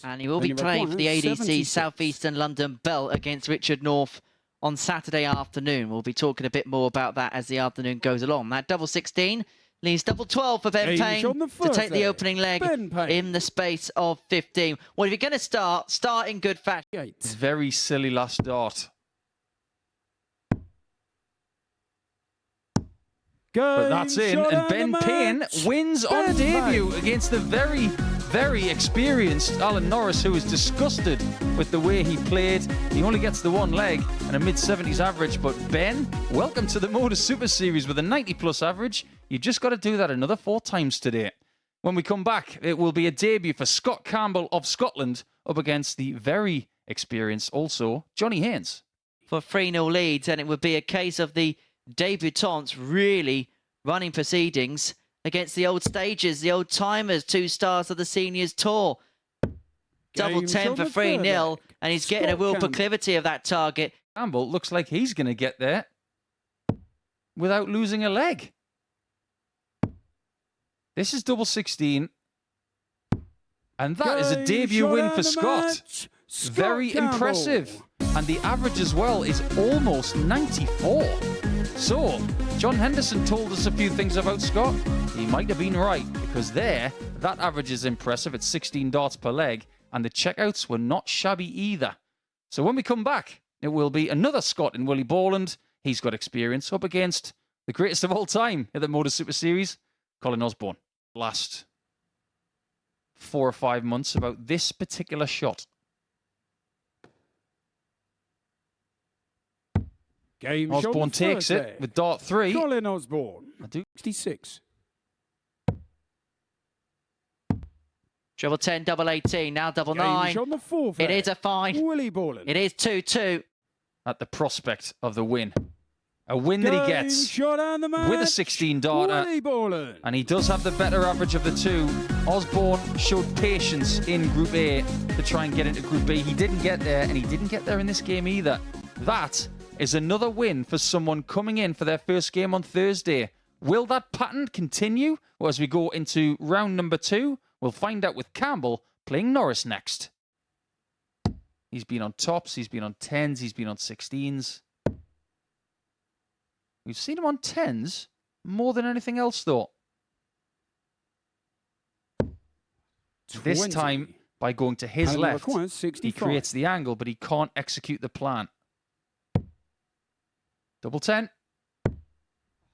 And he will be playing for the ADC South Eastern London Belt against Richard North on Saturday afternoon. We'll be talking a bit more about that as the afternoon goes along. That double 16 leaves double 12 for Ben Payne to take the opening leg in the space of 15. Well, if you're going to start in good fashion. It's very silly last dart. But that's in, and Ben Payne wins on debut against the very, very experienced Alan Norris, who was disgusted with the way he played. He only gets the one leg and a mid-70s average, but Ben, welcome to the Motor Super Series with a 90-plus average. You just got to do that another 4 times today. When we come back, it will be a debut for Scott Campbell of Scotland up against the very experienced, also, Johnny Haynes. For 3-0 leads, and it would be a case of the debutants really running proceedings against the old stages, the old timers, 2 stars of the seniors tour. Double 10 for 3-0, and he's getting a real proclivity of that target. Campbell looks like he's going to get there without losing a leg. This is double 16, and that is a debut win for Scott. Very impressive. And the average as well is almost 94. So, John Henderson told us a few things about Scott. He might have been right, because that average is impressive at 16 darts per leg, and the checkouts were not shabby either. So when we come back, it will be another Scott in Willie Borland. He's got experience up against the greatest of all time in the Motor Super Series, Colin Osborne. Last 4 or 5 months about this particular shot. Osborne takes it with dart 3. Colin Osborne, 66. Treble 10, double 18, now double 9. On the 4th, it is a fine. Willie Borland. It is 2-2. At the prospect of the win. A win that he gets with a 16 darter. And he does have the better average of the 2. Osborne showed patience in Group A to try and get into Group B. He didn't get there, and he didn't get there in this game either. That is another win for someone coming in for their first game on Thursday. Will that pattern continue? Or as we go into round number 2, we'll find out with Campbell playing Norris next. He's been on tops, he's been on 10s, he's been on 16s. We've seen him on 10s more than anything else, though. 20. This time, by going to his left, he creates the angle, but he can't execute the plan. Double 10.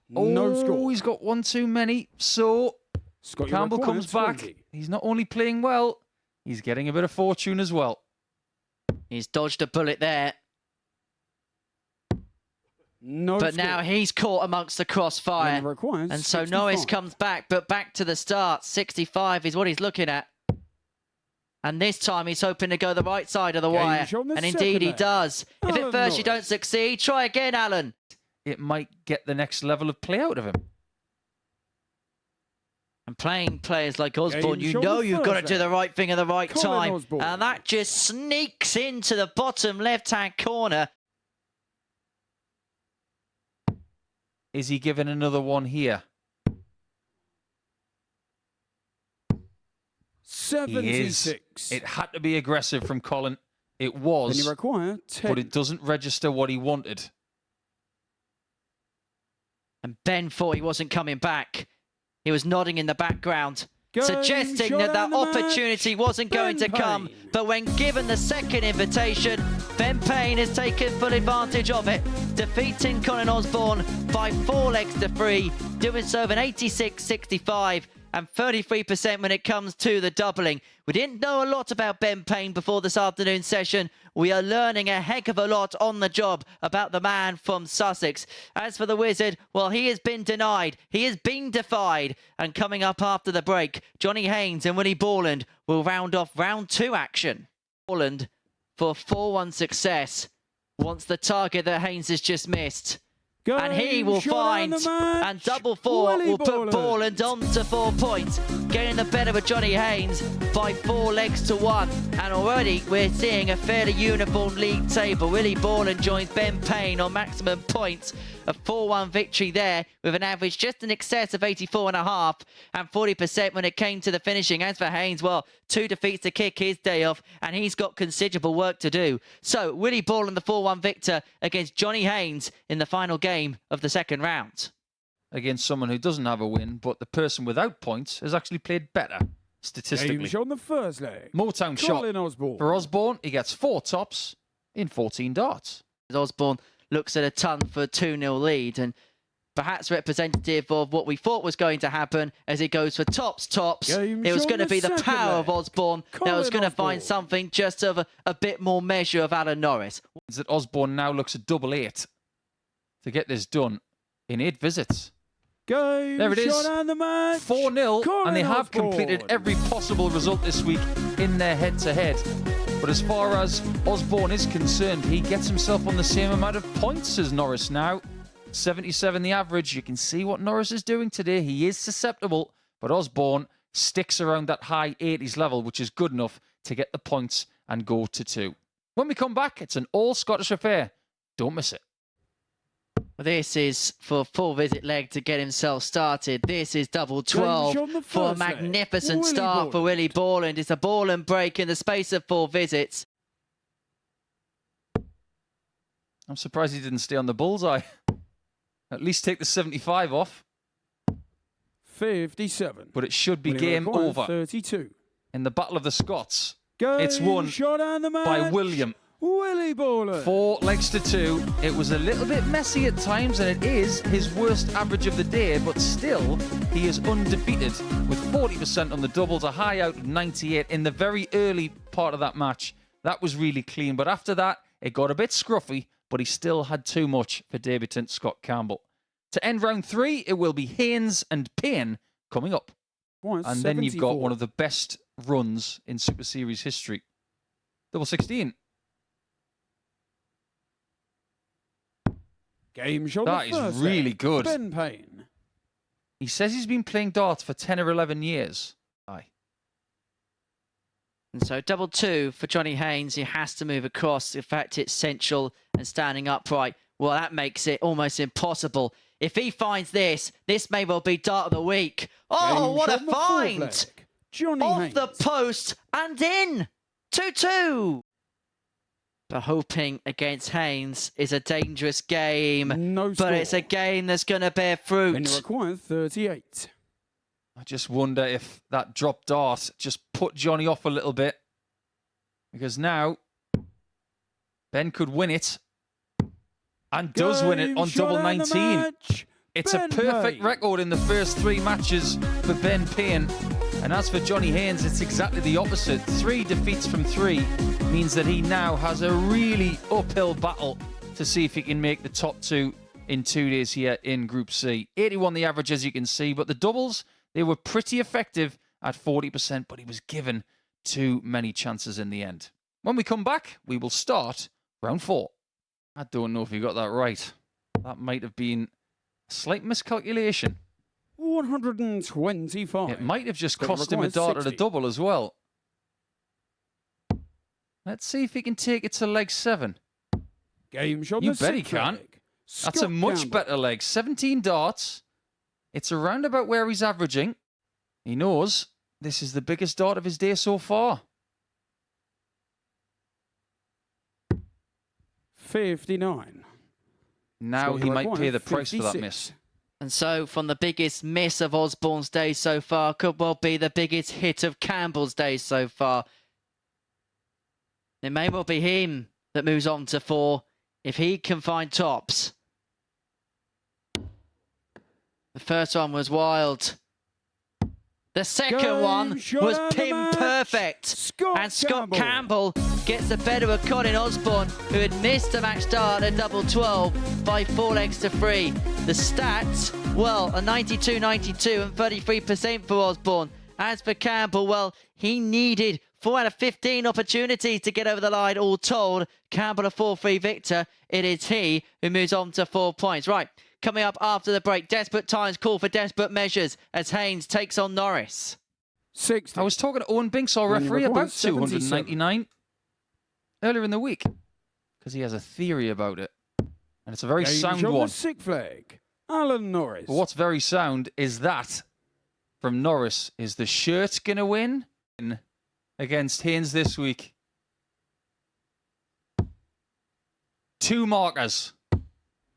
No score. He's got 1 too many. So Campbell comes back. He's not only playing well, he's getting a bit of fortune as well. He's dodged a bullet there. But now he's caught amongst the crossfire. And so Norris comes back, but back to the start. 65 is what he's looking at. And this time he's hoping to go the right side of the wire. And indeed he does. If at first you don't succeed, try again, Alan. It might get the next level of play out of him. And playing players like Osborne, you know you've got to do the right thing at the right time. And that just sneaks into the bottom left-hand corner. Is he given another one here? 76. It had to be aggressive from Colin. It was, but it doesn't register what he wanted. And Ben thought he wasn't coming back. He was nodding in the background, suggesting that opportunity wasn't going to come. But when given the second invitation, Ben Payne has taken full advantage of it, defeating Colin Osborne by 4 legs to 3, doing so with an 86-65 and 33% when it comes to the doubling. We didn't know a lot about Ben Payne before this afternoon session. We are learning a heck of a lot on the job about the man from Sussex. As for the Wizard, well, he has been denied. He has been defied. And coming up after the break, Johnny Haynes and Willie Borland will round off round 2 action. Borland, for 4-1 success, wants the target that Haynes has just missed. And he will find, and double 4 will put Borland on to 4 points, getting the better of Johnny Haynes by 4 legs to 1. And already we're seeing a fairly uniform league table. Willie Borland joins Ben Payne on maximum points A 4-1 victory there with an average just in excess of 84.5 and 40% when it came to the finishing. As for Haynes, well, 2 defeats to kick his day off, and he's got considerable work to do. So, Willie Borland, the 4-1 victor against Johnny Haynes in the final game of the second round. Against someone who doesn't have a win, but the person without points has actually played better, statistically. Game shot on the first leg. Motown shot Colin Osborne. for Osborne. He gets 4 tops in 14 darts. Osborne looks at a ton for a 2-0 lead, and perhaps representative of what we thought was going to happen as it goes for tops. Game It was shot going to on be the the second power leg. of Osborne that was going to find something just of a bit more measure of Alan Norris. Is that Osborne now looks at double 8 to get this done in 8 visits. Game There it is. shot and the match. 4-0, and they have Osborne. completed every possible result this week in their head-to-head. But as far as Osborne is concerned, he gets himself on the same amount of points as Norris now. 77 the average. You can see what Norris is doing today. He is susceptible, but Osborne sticks around that high 80s level, which is good enough to get the points and go to 2. When we come back, it's an all-Scottish affair. Don't miss it. This is for full visit leg to get himself started. This is double 12 Game shot on the for a first leg. magnificent Willie start for Borland. Willie Borland. It's a Borland break in the space of 4 visits. I'm surprised he didn't stay on the bullseye. At least take the 75 off. 57. But it should be Willie game requires over. 32. In the Battle of the Scots, Game it's won shot and the match. by William. Willie Borland. 4 legs to 2. It was a little bit messy at times, and it is his worst average of the day, but still, he is undefeated with 40% on the doubles, a high out of 98 in the very early part of that match. That was really clean, but after that, it got a bit scruffy, but he still had too much for debutant Scott Campbell. To end round 3, it will be Haynes and Payne coming up. And then you've got one of the best runs in Super Series history. Double 16. Game shot That the is first really leg. good. Payne. He says he's been playing darts for 10 or 11 years. Aye. And so double 2 for Johnny Haynes. He has to move across. In fact, it's central and standing upright. Well, that makes it almost impossible. If he finds this may well be dart of the week. Oh, Game what shot a on the fourth find! leg. Johnny Off Haynes. the post and in. 2-2. But hoping against Haynes is a dangerous game. No but score. it's a game that's going to bear fruit. Winner requires 38. I just wonder if that drop dart just put Johnny off a little bit. Because now, Ben could win it. And does win it Game on shot double and the 19. match. It's Ben a perfect Payne. record in the first 3 matches for Ben Payne. And as for Johnny Haynes, it's exactly the opposite. 3 defeats from 3 means that he now has a really uphill battle to see if he can make the top 2 in 2 days here in Group C. 81 the average, as you can see, but the doubles, they were pretty effective at 40%, but he was given too many chances in the end. When we come back, we will start round 4. I don't know if you got that right. That might have been a slight miscalculation. 125. It might have just But it cost him a requires dart at a 60. double as well. Let's see if he can take it to leg 7. Game shot You the bet he sixth can. leg. That's a Scott much Campbell. better leg. 17 darts. It's around about where he's averaging. He knows this is the biggest dart of his day so far. 59. Now Scott he might Campbell pay the requires price for that 56. miss. And so from the biggest miss of Osborne's day so far could well be the biggest hit of Campbell's day so far. It may well be him that moves on to 4 if he can find tops. The first one was wild. The second Game one shot was and the pin match. perfect. And Scott Campbell gets the better of Colin Osborne, who had missed a match start at double 12 by 4 legs to 3. The stats, well, a 92-92 and 33% for Osborne. As for Campbell, well, he needed 4 out of 15 opportunities to get over the line, all told. Campbell a 4-3 victor. It is he who moves on to 4 points. Right, coming up after the break, desperate times call for desperate measures as Haynes takes on Norris. 60. I was talking to Owen Binks, our Winning referee, about requires 77. 299 earlier in the week because he has a theory about it. And it's a very Game sound shot, one. the sick flag. Alan Norris. But what's very sound is that from Norris is the shirt going to win against Haynes this week. 2 markers.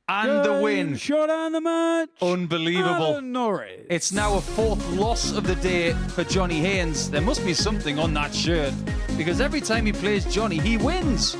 And the win. Shot on the match. Unbelievable. Alan Norris. It's now a 4th loss of the day for Johnny Haynes. There must be something on that shirt because every time he plays Johnny, he wins.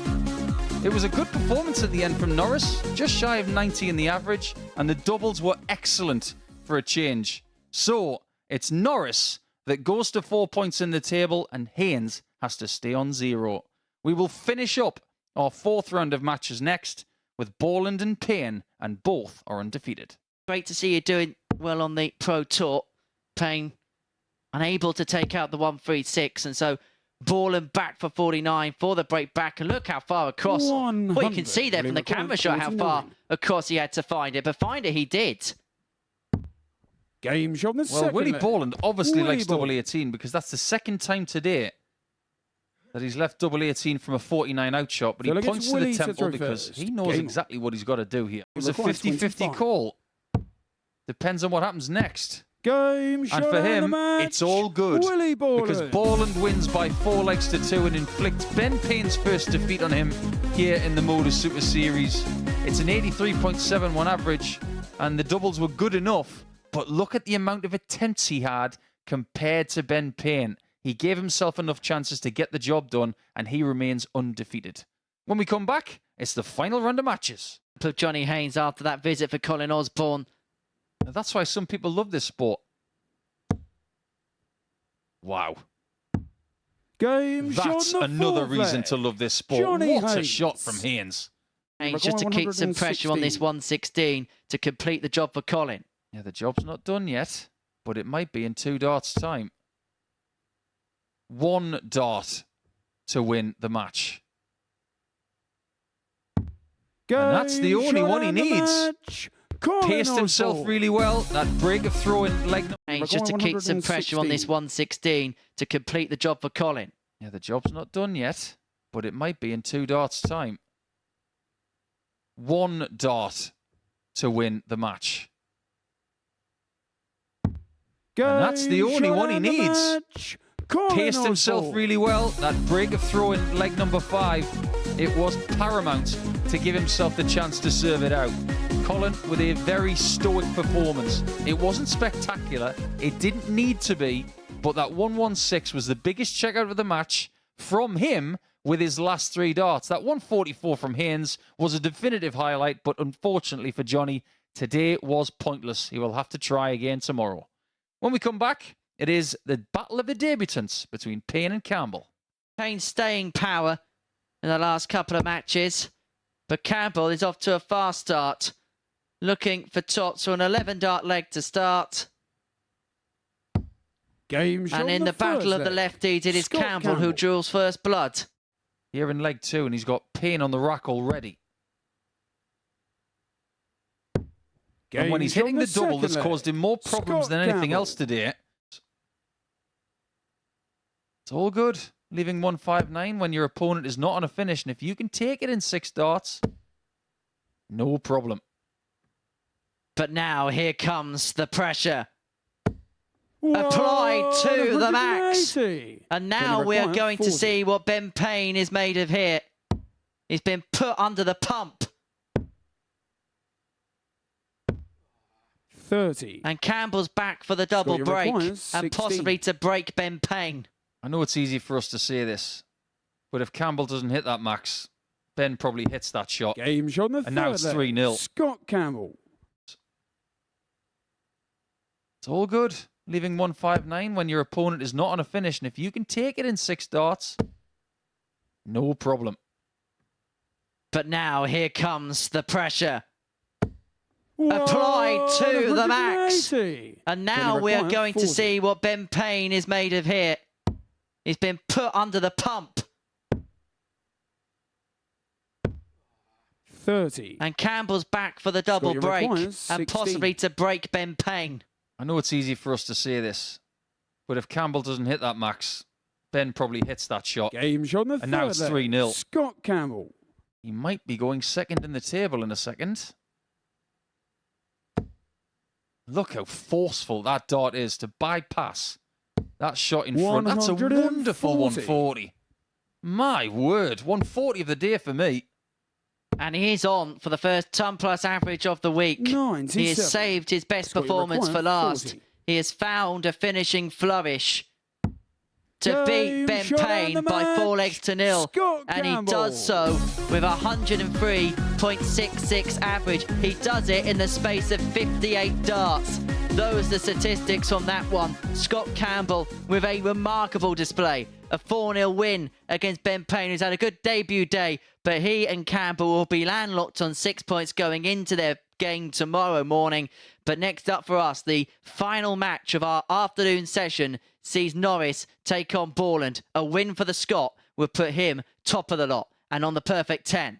It was a good performance at the end from Norris, just shy of 90 in the average, and the doubles were excellent for a change. So it's Norris that goes to 4 points in the table, and Haynes has to stay on 0. We will finish up our 4th round of matches next with Borland and Payne, and both are undefeated. Great to see you doing well on the Pro Tour. Payne unable to take out the 136, and so Borland back for 49 for the break back. And look how far across. Well, you can see there from the camera shot how far across he had to find it, but find it he did. Game shot the second. Well, Willie Borland obviously Willie likes Borland. double 18 because that's the 2nd time today that he's left double 18 from a 49 out shot, but he Phil points to Willie the to temple throw because first. he knows Game exactly what he's got to do here. It was a requires 50-50 25. call. Depends on what happens next. Game shot And for on the him, match. it's all good Willie Borland. because Borland wins by 4 legs to 2 and inflicts Ben Payne's first defeat on him here in the Motor Super Series. It's an 83.71 average, and the doubles were good enough, but look at the amount of attempts he had compared to Ben Payne. He gave himself enough chances to get the job done, and he remains undefeated. When we come back, it's the final round of matches. For Johnny Haynes after that visit for Colin Osborne. Now, that's why some people love this sport. Wow. Game That's shot on the another 4th reason leg. to love this sport. Johnny What a Haynes. shot from Haynes. Haynes just to keep some pressure on this 116 to complete the job for Colin. Yeah, the job's not done yet, but it might be in 2 darts' time. 1 dart to win the match. And that's the only one he needs. Paced himself really well. That break of throwing leg. Haynes just to keep some pressure on this 116 to complete the job for Colin. Yeah, the job's not done yet, but it might be in 2 darts' time. 1 dart to win the match. And that's the only one he needs. Paced himself really well. That break of throwing leg number 5, it was paramount to give himself the chance to serve it out. Colin with a very stoic performance. It wasn't spectacular. It didn't need to be, but that 116 was the biggest checkout of the match from him with his last 3 darts. That 144 from Haynes was a definitive highlight, but unfortunately for Johnny, today was pointless. He will have to try again tomorrow. When we come back, it is the battle of the debutants between Payne and Campbell. Payne's staying power in the last couple of matches, but Campbell is off to a fast start, looking for tops for an 11-dart leg to start. Game shot And in the battle of the lefties, it is Campbell who draws first blood. Here in leg 2, and he's got Payne on the rack already. And when he's hitting the double, that's caused him more problems than anything else today. It's all good, leaving 159 when your opponent is not on a finish. And if you can take it in 6 darts, no problem. But now here comes the pressure. Applied to the max. And now we are going to see what Ben Payne is made of here. He's been put under the pump. 30. And Campbell's back for the double break and possibly to break Ben Payne. I know it's easy for us to say this, but if Campbell doesn't hit that max, Ben probably hits that shot. Game shot on the And now it's 3-0. Scott Campbell. It's all good, leaving 159 when your opponent is not on a finish. And if you can take it in 6 darts, no problem. But now here comes the pressure. Applied to the max. And now we are going to see what Ben Payne is made of here. He's been put under the pump. 30. And Campbell's back for the double break and possibly to break Ben Payne. I know it's easy for us to say this, but if Campbell doesn't hit that max, Ben probably hits that shot. Game shot on the And now it's 3-0. Scott Campbell. He might be going second in the table in a second. Look how forceful that dart is to bypass that shot in front. That's a wonderful 140. My word, 140 of the day for me. And he's on for the first ton-plus average of the week. 97. He has saved his best performance for last. 40. He has found a finishing flourish to beat Ben Game, shot Payne on the by 4 match. legs to nil. Scott And he Campbell. does so with 103.66 average. He does it in the space of 58 darts. Those are the statistics on that one. Scott Campbell with a remarkable display. A 4-0 win against Ben Payne, who's had a good debut day, but he and Campbell will be landlocked on 6 points going into their game tomorrow morning. But next up for us, the final match of our afternoon session sees Norris take on Borland. A win for the Scot will put him top of the lot and on the perfect 10.